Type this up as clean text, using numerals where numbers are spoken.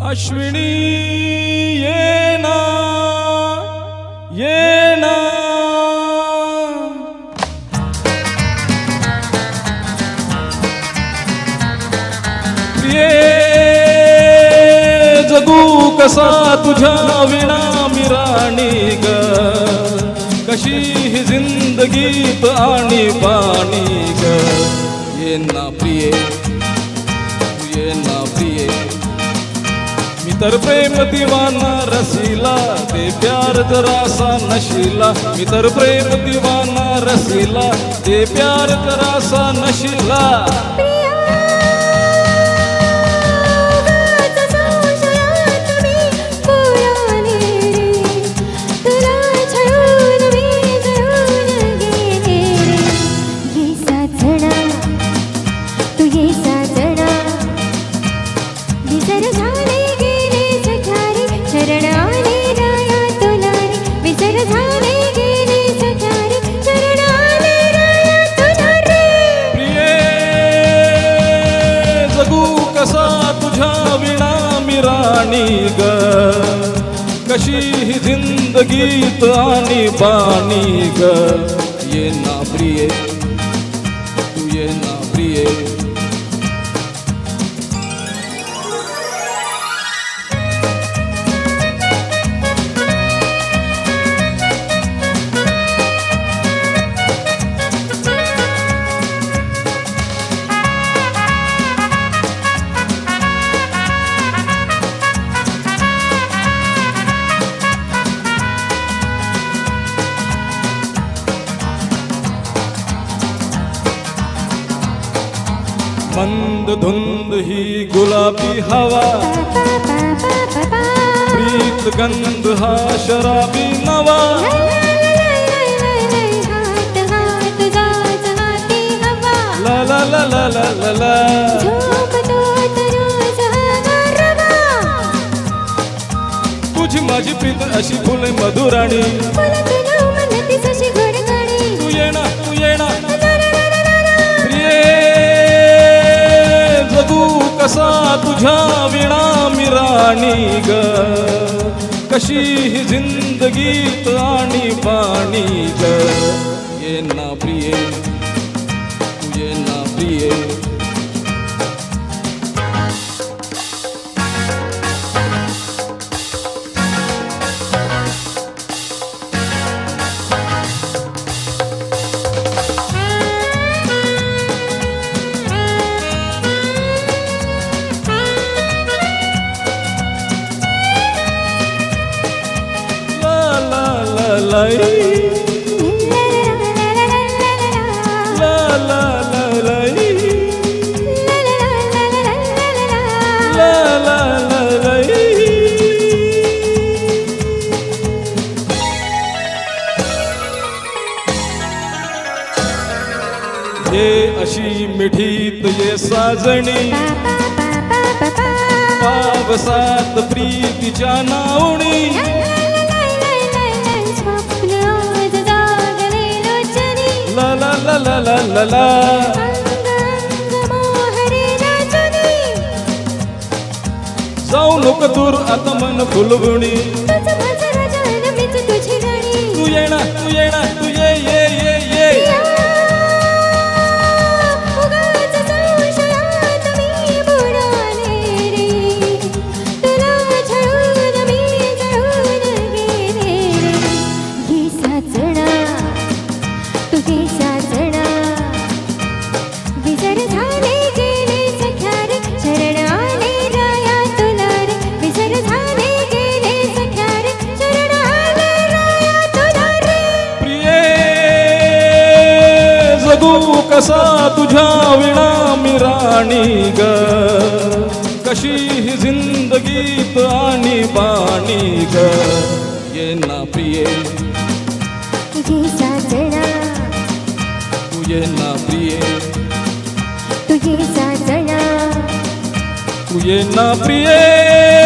अश्विनी ये ना ये ना प्रिये जगू कसा तुझ्या विना मी राणी ग कशी ही जिंदगीत आणि पाणी ग ये ना प्रिये ये ना प्रिये मी तर प्रेम दीवाना रसीला ते प्यार जरासा नशीला मी तर प्रेम दीवाना रसीला ते प्यार जरासा नशीला ग कशी ही जिंदगीत आणि पाणी ग ये ना प्रिये तू ये ना प्रिये मंद धुंद ही गुलाबी हवा प्रीत गंध हा शराबी नवा ला ला ला ला ला ला ला तुझी माझी प्रीत अशी फुले मधुराणी तू ये ना कसा तुझ्या विना मी राणी ग कशी ही जिंदगीत आणि पाणी ग ये ना प्रिये तू ये ना प्रिये ये अशी मिठीत ये साजणी पावसात प्रीतीच्या नावणी ला ला ला ला ला ला ला जाऊ नको दूर आता मन फुलवणी तू ये ना तू ये ये ये ये कसा तुझ्या विना मी राणी ग कशी ही जिंदगीत आणि पाणी ग ये ना प्रिये तुझे साजना तू ये ना प्रिये तुझे साजना तू ये ना प्रिये